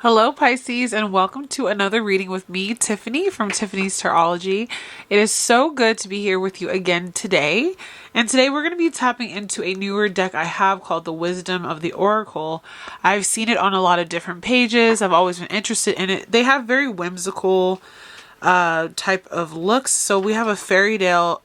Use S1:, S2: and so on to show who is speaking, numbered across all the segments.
S1: Hello, Pisces, and welcome to another reading with me, Tiffany from Tiffany's Tarology. It is so good to be here with you again today. And today we're going to be tapping into a newer deck I have called the Wisdom of the Oracle. I've seen it on a lot of different pages. I've always been interested in it. They have very whimsical type of looks. So we have a fairy tale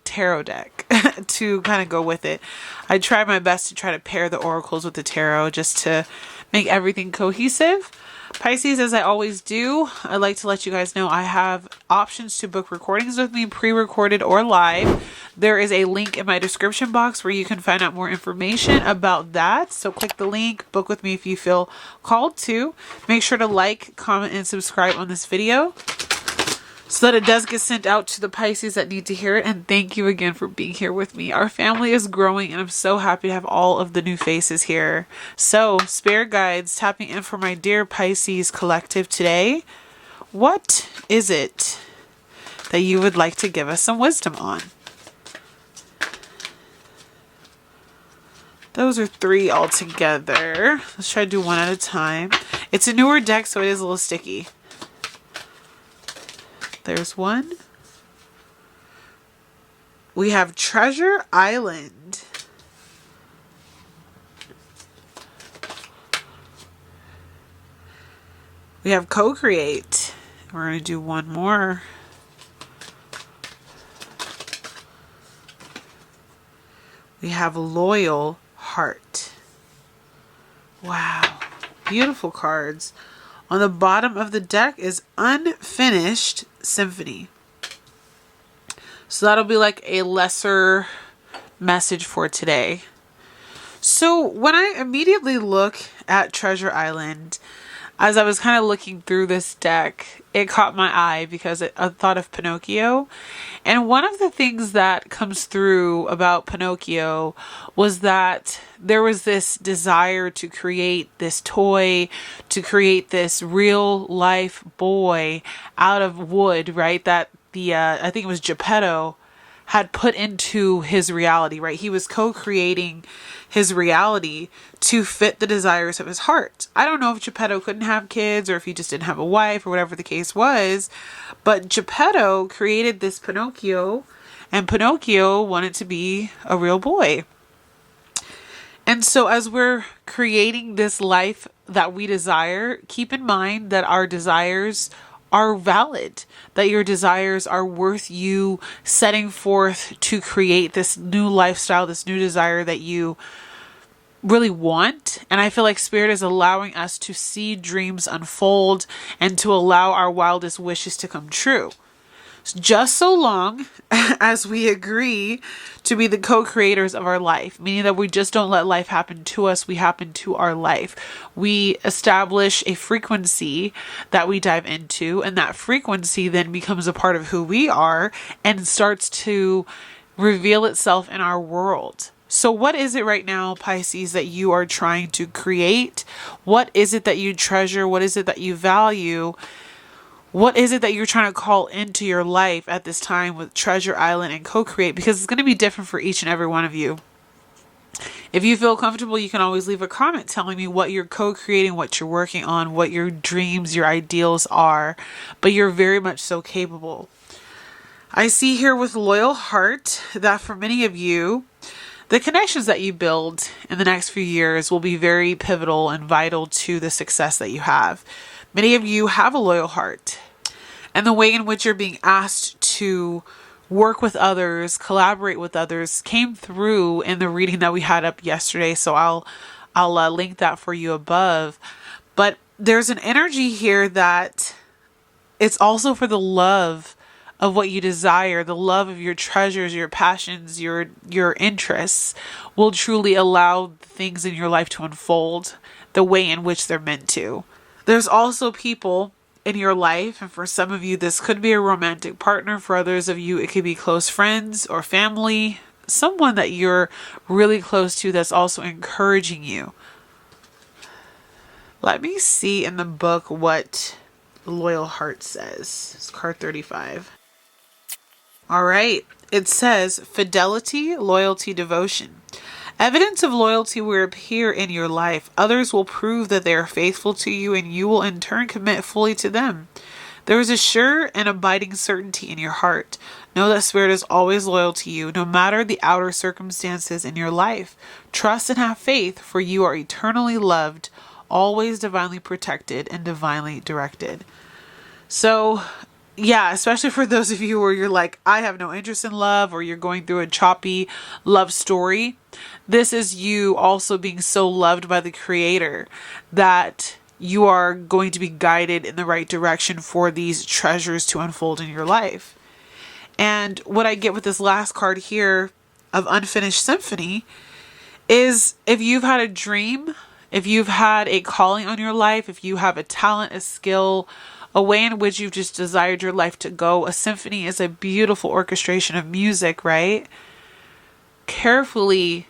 S1: tarot deck to kind of go with it. I try my best to try to pair the oracles with the tarot just to make everything cohesive. Pisces, as I always do, I'd like to let you guys know I have options to book recordings with me, pre-recorded or live. There is a link in my description box where you can find out more information about that. So click the link, book with me if you feel called to. Make sure to like, comment, and subscribe on this video so that it does get sent out to the Pisces that need to hear it. And thank you again for being here with me. Our family is growing and I'm so happy to have all of the new faces here. So, spirit guides, tapping in for my dear Pisces collective today. What is it that you would like to give us some wisdom on? Those are 3 altogether. Let's try to do one at a time. It's a newer deck, so it is a little sticky. There's one. We have Treasure Island. We have Co-Create. We're going to do one more. We have Loyal Heart. Wow. Beautiful cards. On the bottom of the deck is Unfinished Symphony. So that'll be like a lesser message for today. So when I immediately look at Treasure Island, as I was kind of looking through this deck, it caught my eye because I thought of Pinocchio. And one of the things that comes through about Pinocchio was that there was this desire to create this toy, to create this real life boy out of wood, right? That I think it was Geppetto had put into his reality, right? He was co-creating his reality to fit the desires of his heart. I don't know if Geppetto couldn't have kids or if he just didn't have a wife or whatever the case was, but Geppetto created this Pinocchio and Pinocchio wanted to be a real boy. And so as we're creating this life that we desire, keep in mind that our desires are valid, that your desires are worth you setting forth to create this new lifestyle, this new desire that you really want. And I feel like Spirit is allowing us to see dreams unfold and to allow our wildest wishes to come true. Just so long as we agree to be the co-creators of our life, meaning that we just don't let life happen to us, we happen to our life. We establish a frequency that we dive into, and that frequency then becomes a part of who we are and starts to reveal itself in our world. So what is it right now, Pisces, that you are trying to create? What is it that you treasure? What is it that you value? What is it that you're trying to call into your life at this time with Treasure Island and Co-Create? Because it's going to be different for each and every one of you. If you feel comfortable, you can always leave a comment telling me what you're co-creating, what you're working on, what your dreams, your ideals are. But you're very much so capable. I see here with Loyal Heart that for many of you, the connections that you build in the next few years will be very pivotal and vital to the success that you have. Many of you have a loyal heart, and the way in which you're being asked to work with others, collaborate with others, came through in the reading that we had up yesterday. So I'll link that for you above. But there's an energy here that it's also for the love of what you desire, the love of your treasures, your passions, your interests will truly allow things in your life to unfold the way in which they're meant to. There's also people in your life, and for some of you, this could be a romantic partner. For others of you, it could be close friends or family, someone that you're really close to that's also encouraging you. Let me see in the book what Loyal Heart says. It's card 35. All right. It says fidelity, loyalty, devotion. Evidence of loyalty will appear in your life. Others will prove that they are faithful to you, and you will in turn commit fully to them. There is a sure and abiding certainty in your heart. Know that Spirit is always loyal to you, no matter the outer circumstances in your life. Trust and have faith, for you are eternally loved, always divinely protected, and divinely directed. So, yeah, especially for those of you where you're like, I have no interest in love, or you're going through a choppy love story. This is you also being so loved by the Creator that you are going to be guided in the right direction for these treasures to unfold in your life. And what I get with this last card here of Unfinished Symphony is if you've had a dream, if you've had a calling on your life, if you have a talent, a skill, a way in which you've just desired your life to go. A symphony is a beautiful orchestration of music, right? Carefully,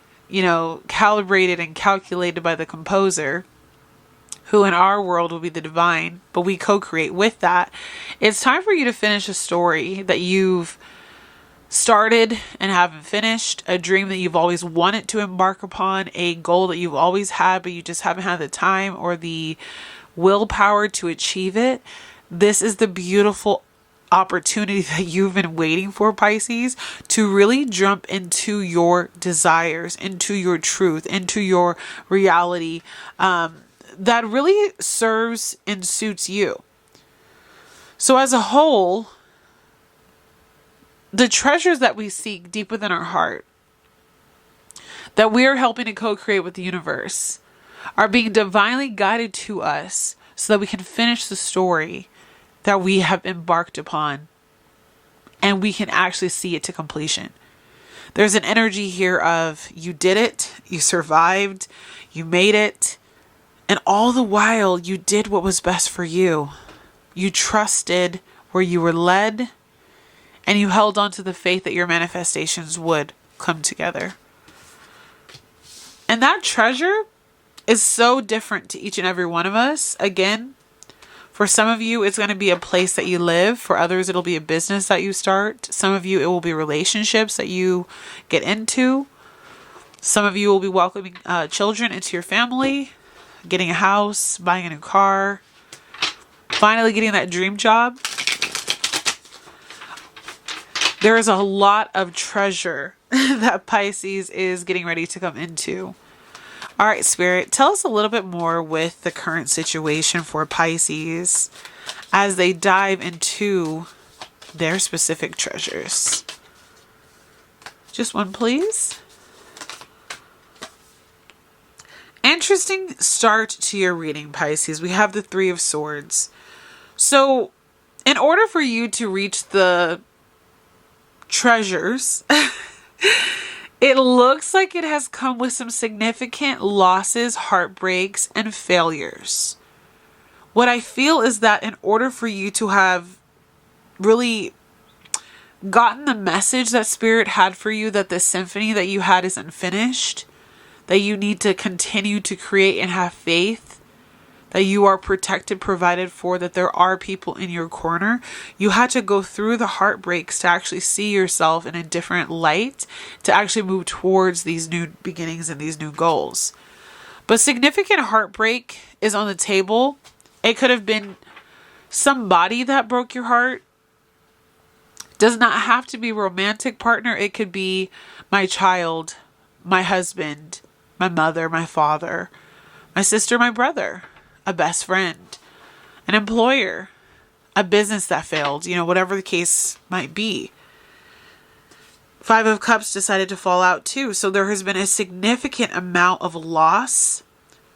S1: calibrated and calculated by the composer, who in our world will be the divine, but we co-create with that. It's time for you to finish a story that you've started and haven't finished, a dream that you've always wanted to embark upon, a goal that you've always had, but you just haven't had the time or the willpower to achieve it. This is the beautiful opportunity that you've been waiting for, Pisces, to really jump into your desires, into your truth, into your reality, that really serves and suits you. So as a whole, the treasures that we seek deep within our heart, that we are helping to co-create with the universe, are being divinely guided to us so that we can finish the story that we have embarked upon, and we can actually see it to completion. There's an energy here of you did it, you survived, you made it, and all the while you did what was best for you. You trusted where you were led, and you held on to the faith that your manifestations would come together. And that treasure is so different to each and every one of us. Again, for some of you, it's going to be a place that you live. For others, it'll be a business that you start. Some of you, it will be relationships that you get into. Some of you will be welcoming children into your family, getting a house, buying a new car, finally getting that dream job. There is a lot of treasure that Pisces is getting ready to come into. All right, Spirit, tell us a little bit more with the current situation for Pisces as they dive into their specific treasures. Just one, please. Interesting start to your reading, Pisces. We have the Three of Swords. So, in order for you to reach the treasures, it looks like it has come with some significant losses, heartbreaks, and failures. What I feel is that in order for you to have really gotten the message that Spirit had for you, that the symphony that you had is unfinished, that you need to continue to create and have faith, that you are protected, provided for, that there are people in your corner. You had to go through the heartbreaks to actually see yourself in a different light, to actually move towards these new beginnings and these new goals. But significant heartbreak is on the table. It could have been somebody that broke your heart. Does not have to be a romantic partner. It could be my child, my husband, my mother, my father, my sister, my brother, a best friend, an employer, a business that failed, whatever the case might be. Five of Cups decided to fall out too. So there has been a significant amount of loss,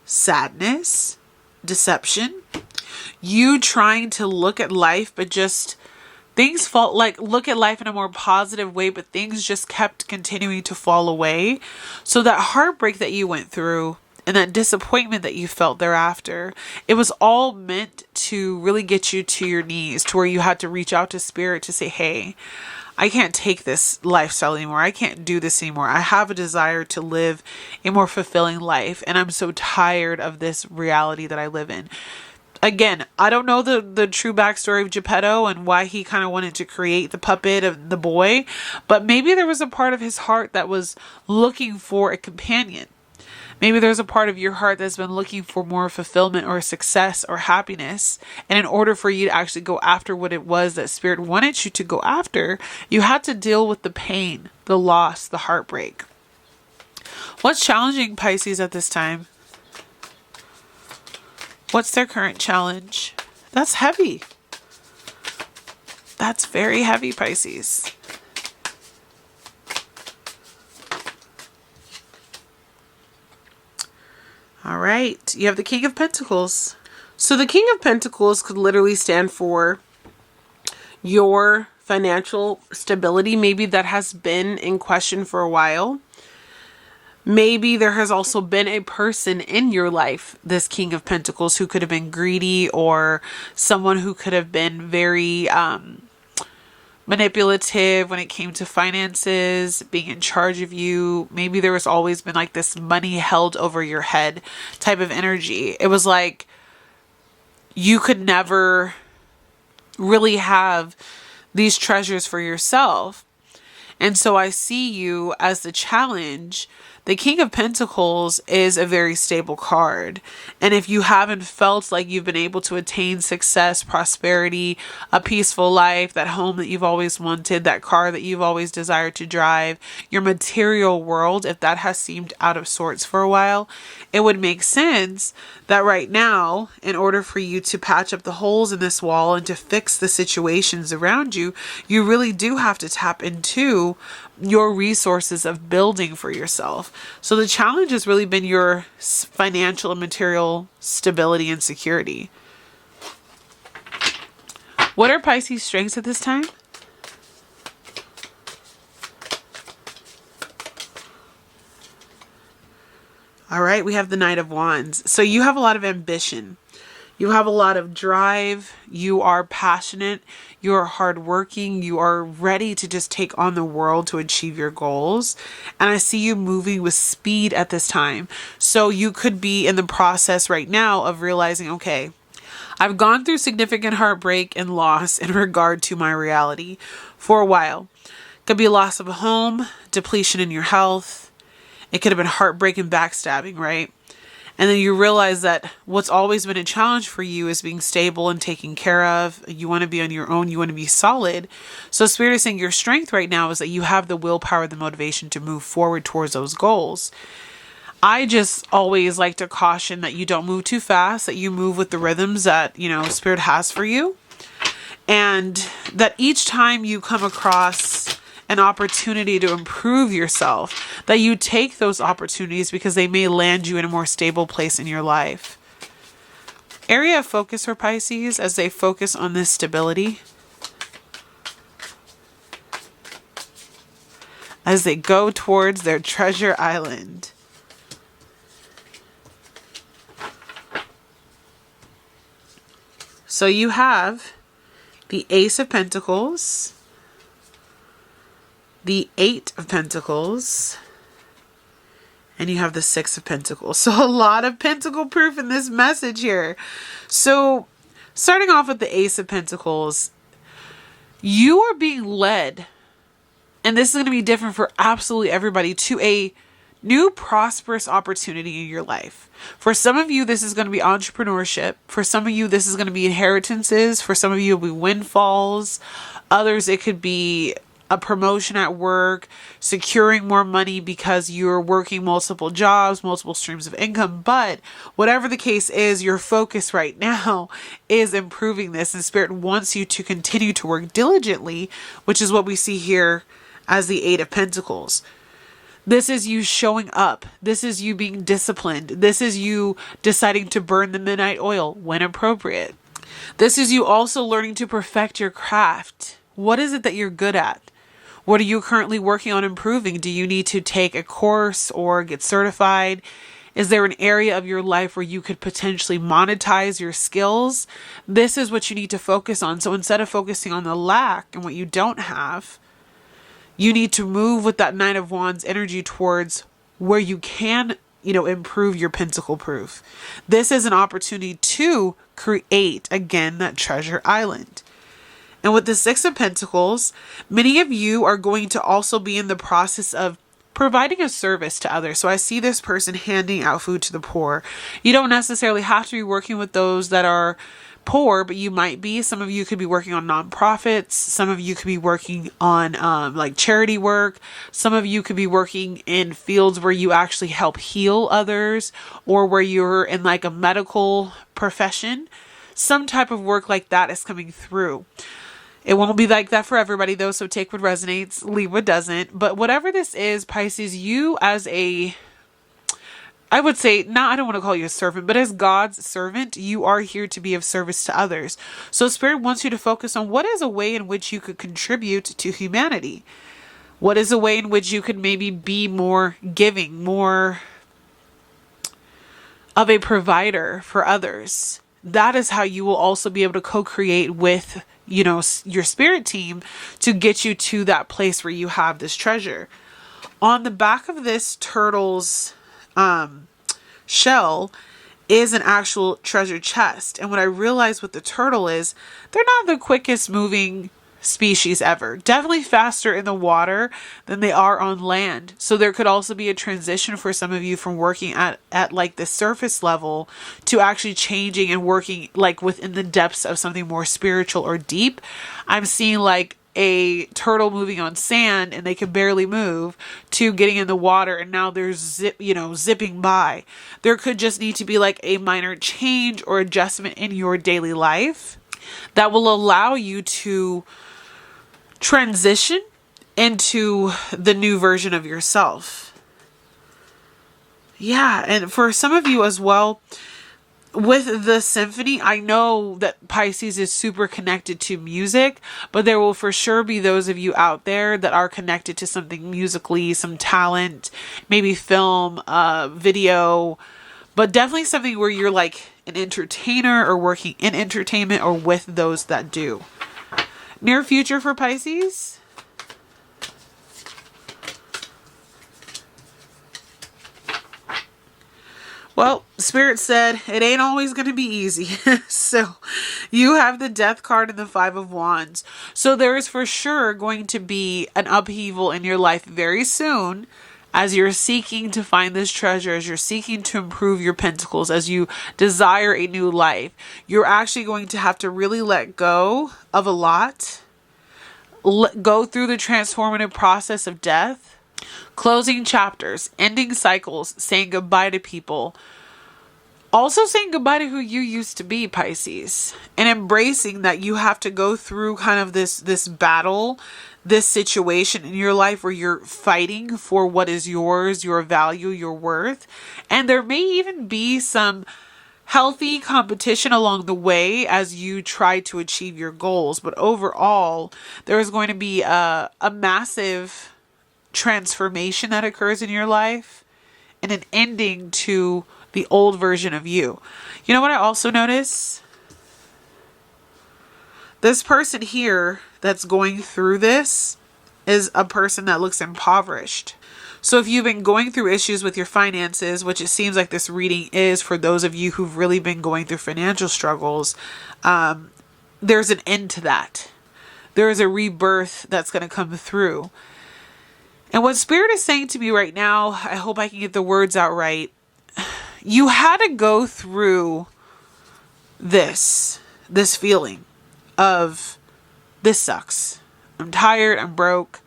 S1: sadness, deception. You trying to look at life, but just things felt like look at life in a more positive way, but things just kept continuing to fall away. So that heartbreak that you went through and that disappointment that you felt thereafter, it was all meant to really get you to your knees, to where you had to reach out to Spirit to say, hey, I can't take this lifestyle anymore. I can't do this anymore. I have a desire to live a more fulfilling life, and I'm so tired of this reality that I live in. Again, I don't know the true backstory of Geppetto and why he kind of wanted to create the puppet of the boy, but maybe there was a part of his heart that was looking for a companion. Maybe there's a part of your heart that's been looking for more fulfillment or success or happiness. And in order for you to actually go after what it was that Spirit wanted you to go after, you had to deal with the pain, the loss, the heartbreak. What's challenging Pisces at this time? What's their current challenge? That's heavy. That's very heavy, Pisces. All right. You have the King of Pentacles.
S2: So the King of Pentacles could literally stand for your financial stability. Maybe that has been in question for a while. Maybe there has also been a person in your life, this King of Pentacles, who could have been greedy, or someone who could have been very manipulative when it came to finances, being in charge of you. Maybe there was always been like this money held over your head type of energy. It was like you could never really have these treasures for yourself. And so I see you as the challenge. The King of Pentacles is a very stable card. And if you haven't felt like you've been able to attain success, prosperity, a peaceful life, that home that you've always wanted, that car that you've always desired to drive, your material world, if that has seemed out of sorts for a while, it would make sense that right now, in order for you to patch up the holes in this wall and to fix the situations around you, you really do have to tap into your resources of building for yourself. So the challenge has really been your financial and material stability and security. What are Pisces' strengths at this time? All right, we have the Knight of Wands. So you have a lot of ambition. You have a lot of drive. You are passionate. You are hardworking. You are ready to just take on the world to achieve your goals. And I see you moving with speed at this time. So you could be in the process right now of realizing, okay, I've gone through significant heartbreak and loss in regard to my reality for a while. Could be a loss of a home, depletion in your health. It could have been heartbreak and backstabbing, right? And then you realize that what's always been a challenge for you is being stable and taken care of. You want to be on your own. You want to be solid. So Spirit is saying your strength right now is that you have the willpower, the motivation to move forward towards those goals. I just always like to caution that you don't move too fast, that you move with the rhythms that, Spirit has for you. And that each time you come across an opportunity to improve yourself, that you take those opportunities because they may land you in a more stable place in your life. Area of focus for Pisces as they focus on this stability. As they go towards their treasure island. So you have the Ace of Pentacles, the Eight of Pentacles, and you have the Six of Pentacles. So a lot of pentacle proof in this message here. So starting off with the Ace of Pentacles, you are being led, and this is going to be different for absolutely everybody, to a new prosperous opportunity in your life. For some of you, this is going to be entrepreneurship. For some of you, this is going to be inheritances. For some of you, it'll be windfalls. Others, it could be a promotion at work, securing more money because you're working multiple jobs, multiple streams of income. But whatever the case is, your focus right now is improving this, and Spirit wants you to continue to work diligently, which is what we see here as the Eight of Pentacles. This is you showing up. This is you being disciplined. This is you deciding to burn the midnight oil when appropriate. This is you also learning to perfect your craft. What is it that you're good at? What are you currently working on improving? Do you need to take a course or get certified? Is there an area of your life where you could potentially monetize your skills? This is what you need to focus on. So instead of focusing on the lack and what you don't have, you need to move with that Knight of Wands energy towards where you can improve your pentacle proof. This is an opportunity to create, again, that treasure island. And with the Six of Pentacles, many of you are going to also be in the process of providing a service to others. So I see this person handing out food to the poor. You don't necessarily have to be working with those that are poor, but you might be. Some of you could be working on nonprofits. Some of you could be working on like charity work. Some of you could be working in fields where you actually help heal others, or where you're in like a medical profession. Some type of work like that is coming through. It won't be like that for everybody though, so take what resonates, leave what doesn't. But whatever this is, Pisces, you as I would say, I don't want to call you a servant, but as God's servant, you are here to be of service to others. So Spirit wants you to focus on what is a way in which you could contribute to humanity. What is a way in which you could maybe be more giving, more of a provider for others. That is how you will also be able to co-create with your spirit team to get you to that place where you have this treasure. On the back of this turtle's shell is an actual treasure chest. And what I realized with the turtle is they're not the quickest moving species ever. Definitely faster in the water than they are on land. So there could also be a transition for some of you from working at like the surface level to actually changing and working like within the depths of something more spiritual or deep. I'm seeing like a turtle moving on sand and they can barely move to getting in the water and now they're zipping by. There could just need to be like a minor change or adjustment in your daily life that will allow you to transition into the new version of yourself. Yeah, and for some of you as well, with the symphony, I know that Pisces is super connected to music, but there will for sure be those of you out there that are connected to something musically, some talent, maybe film, video, but definitely something where you're like an entertainer or working in entertainment or with those that do. Near future for Pisces. Well, Spirit said it ain't always going to be easy. So you have the Death card and the Five of Wands. So there is for sure going to be an upheaval in your life very soon as you're seeking to find this treasure, as you're seeking to improve your pentacles, as you desire a new life. You're actually going to have to really let go of a lot. Go through the transformative process of death. Closing chapters, ending cycles, saying goodbye to people. Also saying goodbye to who you used to be, Pisces. And embracing that you have to go through kind of this battle, this situation in your life where you're fighting for what is yours, your value, your worth. And there may even be some healthy competition along the way as you try to achieve your goals. But overall, there is going to be a massive transformation that occurs in your life and an ending to the old version of you. You know what I also notice? This person here that's going through this is a person that looks impoverished. So if you've been going through issues with your finances, which it seems like this reading is for those of you who've really been going through financial struggles, there's an end to that. There is a rebirth that's going to come through. And what Spirit is saying to me right now, I hope I can get the words out right. You had to go through this feeling of this sucks. I'm tired. I'm broke.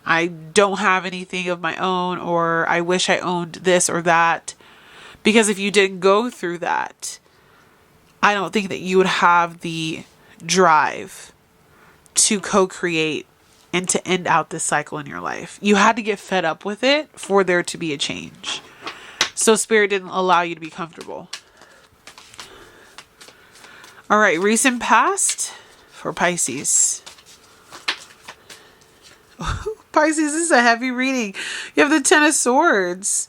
S2: I don't have anything of my own, or I wish I owned this or that. Because if you didn't go through that, I don't think that you would have the drive to co-create and to end out this cycle in your life. You had to get fed up with it for there to be a change. So Spirit didn't allow you to be comfortable. All right, recent past for Pisces. Pisces, this is a heavy reading. You have the Ten of Swords.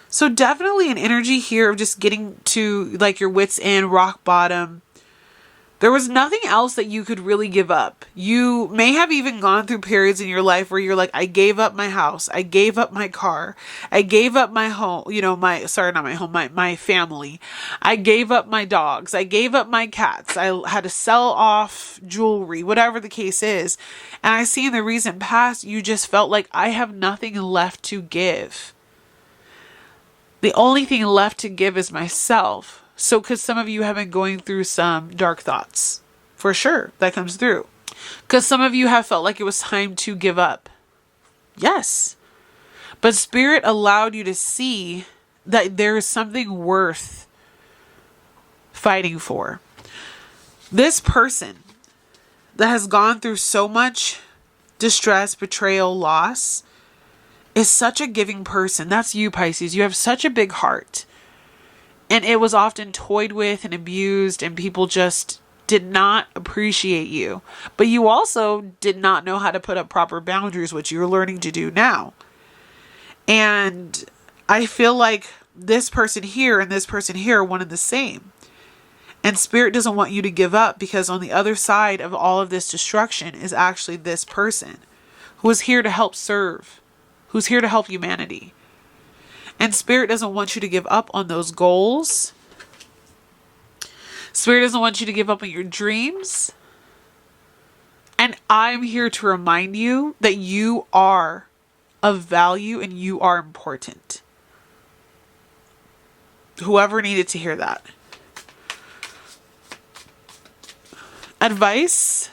S2: So definitely an energy here of just getting to like your wits end, rock bottom.
S1: There was nothing else that you could really give up. You may have even gone through periods in your life where you're like, I gave up my house. I gave up my car. I gave up my home, my family. I gave up my dogs. I gave up my cats. I had to sell off jewelry, whatever the case is. And I see in the recent past, you just felt like I have nothing left to give. The only thing left to give is myself. So, because some of you have been going through some dark thoughts, for sure, that comes through. Because some of you have felt like it was time to give up. Yes. But Spirit allowed you to see that there is something worth fighting for. This person that has gone through so much distress, betrayal, loss, is such a giving person. That's you, Pisces. You have such a big heart. And it was often toyed with and abused, and people just did not appreciate you. But you also did not know how to put up proper boundaries, which you're learning to do now. And I feel like this person here and this person here are one and the same. And Spirit doesn't want you to give up, because on the other side of all of this destruction is actually this person who is here to help serve, who's here to help humanity. And Spirit doesn't want you to give up on those goals. Spirit doesn't want you to give up on your dreams. And I'm here to remind you that you are of value and you are important. Whoever needed to hear that. Advice.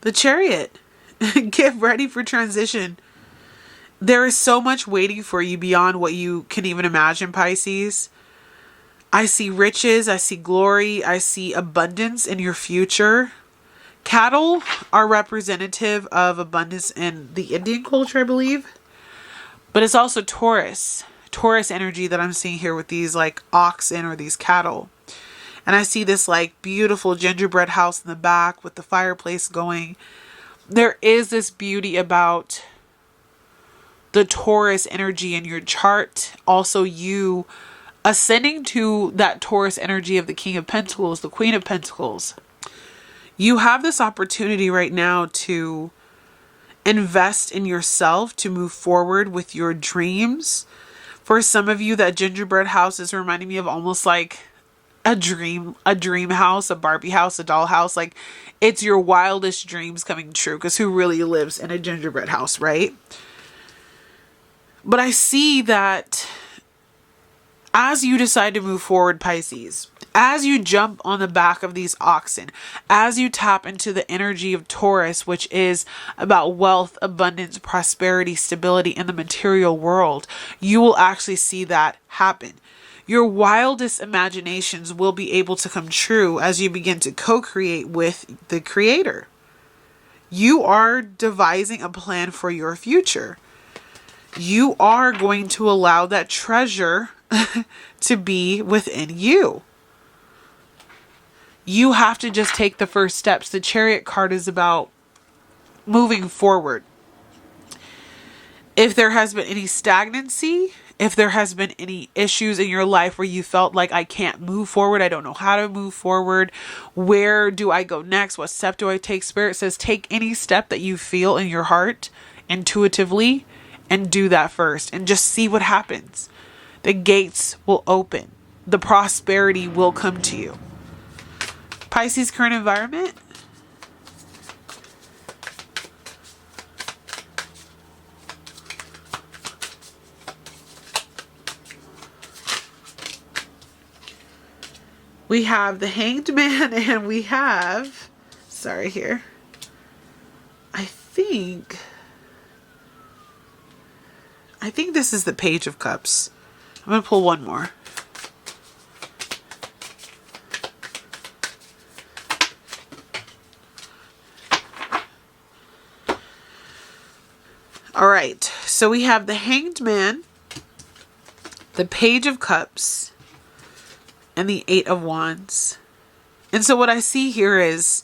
S1: The Chariot. Get ready for transition. There is so much waiting for you beyond what you can even imagine, Pisces. I see riches, I see glory, I see abundance in your future. Cattle are representative of abundance in the Indian culture, I believe. But it's also Taurus energy that I'm seeing here with these like oxen or these cattle. And I see this like beautiful gingerbread house in the back with the fireplace going. There is this beauty about the Taurus energy in your chart. Also, you ascending to that Taurus energy of the King of Pentacles, the Queen of Pentacles. You have this opportunity right now to invest in yourself, to move forward with your dreams. For some of you, that gingerbread house is reminding me of almost like a dream house, a Barbie house, a doll house. Like, it's your wildest dreams coming true, because who really lives in a gingerbread house, right? But I see that as you decide to move forward, Pisces, as you jump on the back of these oxen, as you tap into the energy of Taurus, which is about wealth, abundance, prosperity, stability in the material world, you will actually see that happen. Your wildest imaginations will be able to come true as you begin to co-create with the Creator. You are devising a plan for your future. You are going to allow that treasure to be within you. You have to just take the first steps. The Chariot card is about moving forward. If there has been any stagnancy, if there has been any issues in your life where you felt like I can't move forward, I don't know how to move forward, where do I go next? What step do I take? Spirit says take any step that you feel in your heart intuitively and do that first and just see what happens. The gates will open. The prosperity will come to you. Pisces current environment. We have the Hanged Man and we have, sorry here, I think this is the Page of Cups. I'm going to pull one more. All right, so we have the Hanged Man, the Page of Cups, and the Eight of Wands. And so what I see here is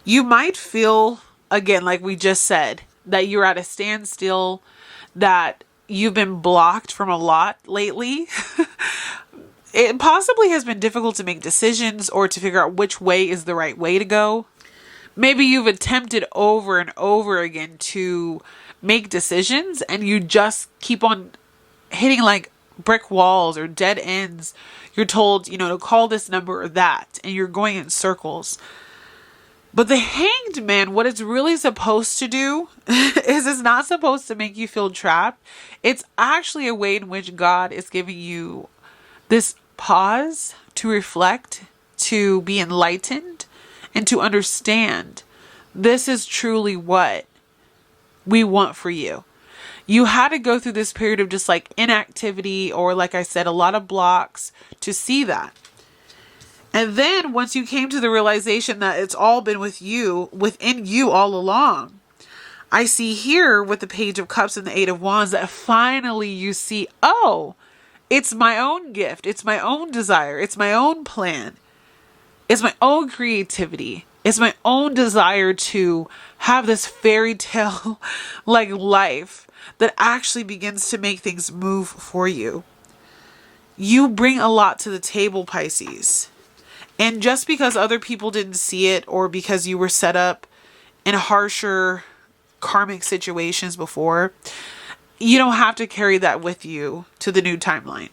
S1: you might feel, again, like we just said, that you're at a standstill, that you've been blocked from a lot lately. It possibly has been difficult to make decisions or to figure out which way is the right way to go. Maybe you've attempted over and over again to make decisions and you just keep on hitting like brick walls or dead ends. You're told, to call this number or that, and you're going in circles. But the Hanged Man, what it's really supposed to do is it's not supposed to make you feel trapped. It's actually a way in which God is giving you this pause to reflect, to be enlightened, and to understand this is truly what we want for you. You had to go through this period of just like inactivity, or like I said, a lot of blocks to see that. And then once you came to the realization that it's all been within you all along, I see here with the Page of Cups and the Eight of Wands that finally you see, oh, it's my own gift. It's my own desire. It's my own plan. It's my own creativity. It's my own desire to have this fairy tale like life that actually begins to make things move for you. You bring a lot to the table, Pisces. And just because other people didn't see it, or because you were set up in harsher karmic situations before, you don't have to carry that with you to the new timeline.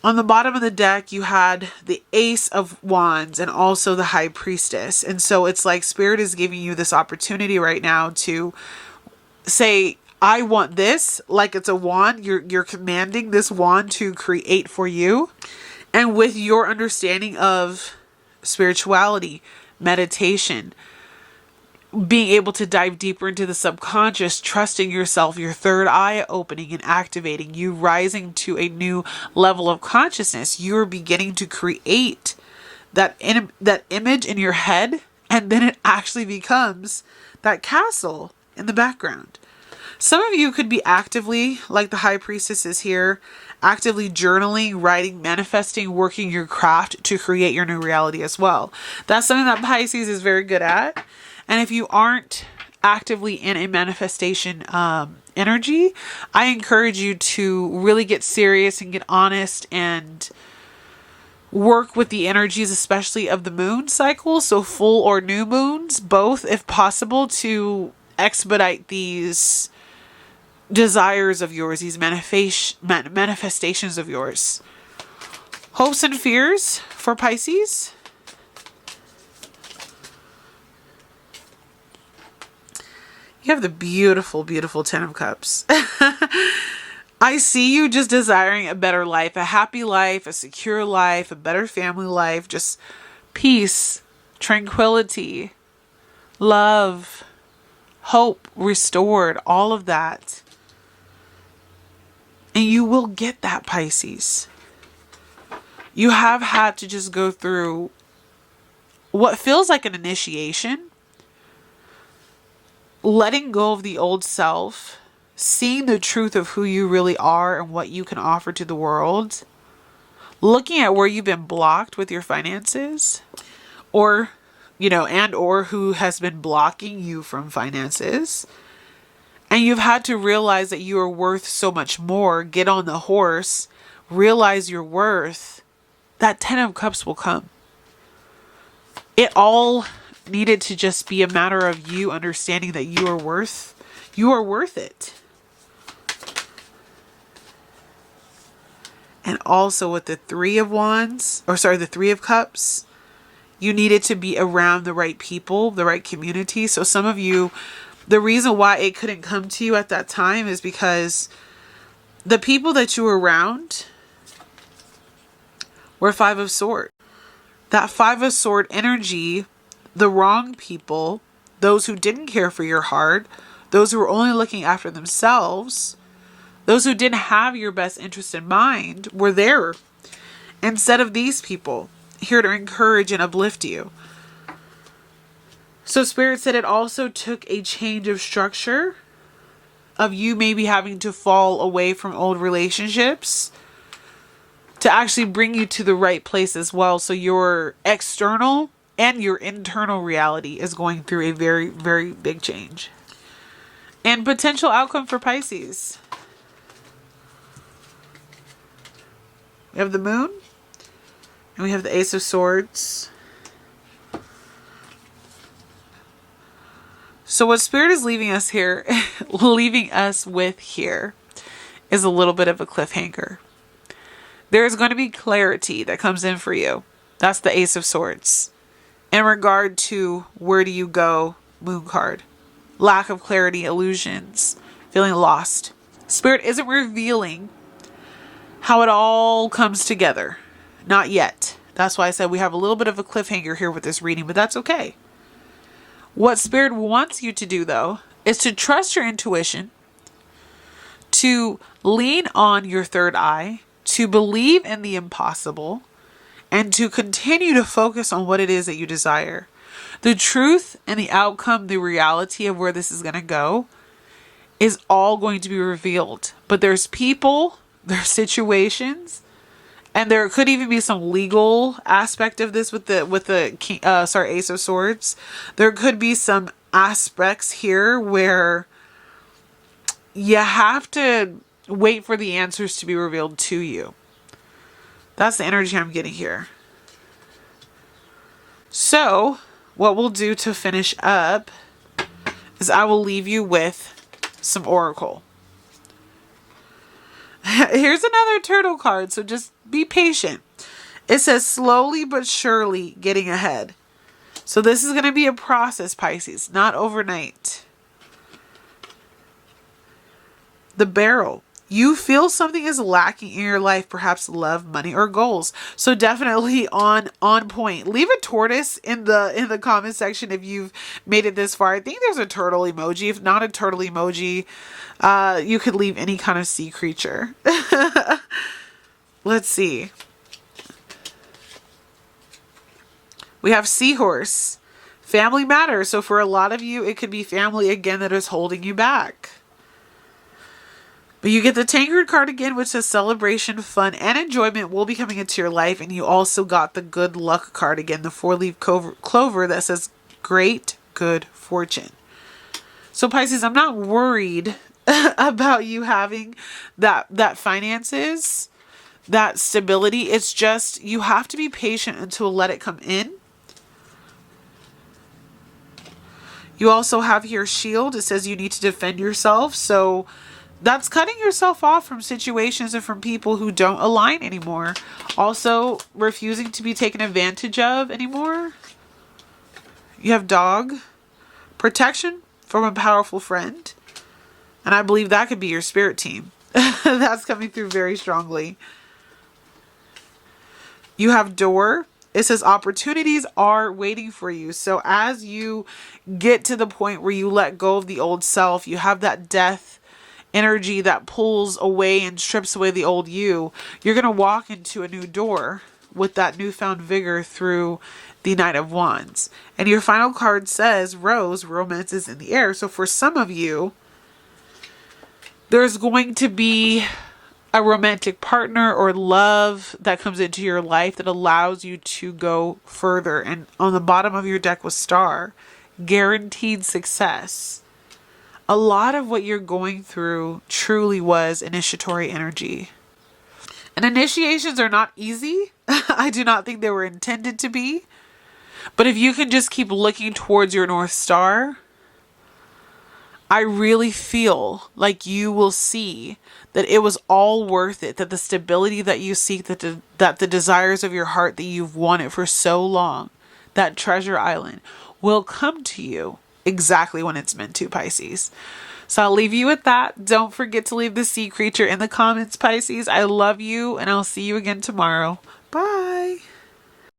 S1: On the bottom of the deck, you had the Ace of Wands and also the High Priestess. And so it's like Spirit is giving you this opportunity right now to say, I want this, like it's a wand. You're commanding this wand to create for you. And with your understanding of spirituality, meditation, being able to dive deeper into the subconscious, trusting yourself, your third eye opening and activating, you rising to a new level of consciousness, you're beginning to create that image in your head, and then it actually becomes that castle in the background. Some of you could be actively, like the High Priestess is here, actively journaling, writing, manifesting, working your craft to create your new reality as well. That's something that Pisces is very good at. And if you aren't actively in a manifestation energy, I encourage you to really get serious and get honest and work with the energies, especially of the moon cycle. So full or new moons, both if possible, to expedite these desires of yours, these manifestations of yours. Hopes and fears for Pisces. You have the beautiful, beautiful Ten of Cups. I see you just desiring a better life, a happy life, a secure life, a better family life, just peace, tranquility, love, hope restored, all of that. And you will get that, Pisces. You have had to just go through what feels like an initiation. Letting go of the old self. Seeing the truth of who you really are and what you can offer to the world. Looking at where you've been blocked with your finances. Or, or who has been blocking you from finances. And you've had to realize that you are worth so much more. Get on the horse. Realize your worth. That Ten of Cups will come. It all needed to just be a matter of you understanding that you are worth it. And also with the Three of Cups, you needed to be around the right people, the right community. So some of you, the reason why it couldn't come to you at that time is because the people that you were around were Five of Swords. That Five of Swords energy, the wrong people, those who didn't care for your heart, those who were only looking after themselves, those who didn't have your best interest in mind, were there instead of these people here to encourage and uplift you. So Spirit said it also took a change of structure of you maybe having to fall away from old relationships to actually bring you to the right place as well. So your external and your internal reality is going through a very, very big change. And potential outcome for Pisces. We have the Moon. And we have the Ace of Swords. So what Spirit is leaving us here, leaving us with here, is a little bit of a cliffhanger. There is going to be clarity that comes in for you. That's the Ace of Swords. In regard to where do you go, Moon card. Lack of clarity, illusions, feeling lost. Spirit isn't revealing how it all comes together. Not yet. That's why I said we have a little bit of a cliffhanger here with this reading, but that's okay. What Spirit wants you to do, though, is to trust your intuition, to lean on your third eye, to believe in the impossible, and to continue to focus on what it is that you desire. The truth and the outcome, the reality of where this is going to go is all going to be revealed. But there's people, there's situations, and there could even be some legal aspect of this with the Ace of Swords. There could be some aspects here where you have to wait for the answers to be revealed to you. That's the energy I'm getting here. So, what we'll do to finish up is I will leave you with some oracle. Here's another turtle card, so just be patient. It says slowly but surely getting ahead. So this is going to be a process, Pisces, not overnight. The Barrel. You feel something is lacking in your life, perhaps love, money, or goals. So definitely on point. Leave a tortoise in the comment section if you've made it this far. I think there's a turtle emoji. If not a turtle emoji, you could leave any kind of sea creature. Let's see. We have Seahorse. Family matters. So for a lot of you, it could be family again that is holding you back. But you get the Tancred card again, which says celebration, fun, and enjoyment will be coming into your life. And you also got the good luck card again, the 4-leaf clover that says great good fortune. So Pisces, I'm not worried about you having that finances, that stability. It's just you have to be patient until let it come in. You also have here shield. It says you need to defend yourself. So that's cutting yourself off from situations and from people who don't align anymore. Also, refusing to be taken advantage of anymore. You have Dog. Protection from a powerful friend. And I believe that could be your spirit team. That's coming through very strongly. You have Door. It says opportunities are waiting for you. So as you get to the point where you let go of the old self, you have that death energy that pulls away and strips away the old you, you're going to walk into a new door with that newfound vigor through the Knight of Wands. And your final card says Rose, romance is in the air. So for some of you, there's going to be a romantic partner or love that comes into your life that allows you to go further. And on the bottom of your deck was Star, guaranteed success. A lot of what you're going through truly was initiatory energy. And initiations are not easy. I do not think they were intended to be. But if you can just keep looking towards your North Star, I really feel like you will see that it was all worth it. That the stability that you seek, that the desires of your heart that you've wanted for so long, that treasure island, will come to you exactly when it's meant to, Pisces. So I'll leave you with that. Don't forget to leave the sea creature in the comments, Pisces. I love you, and I'll see you again tomorrow. Bye.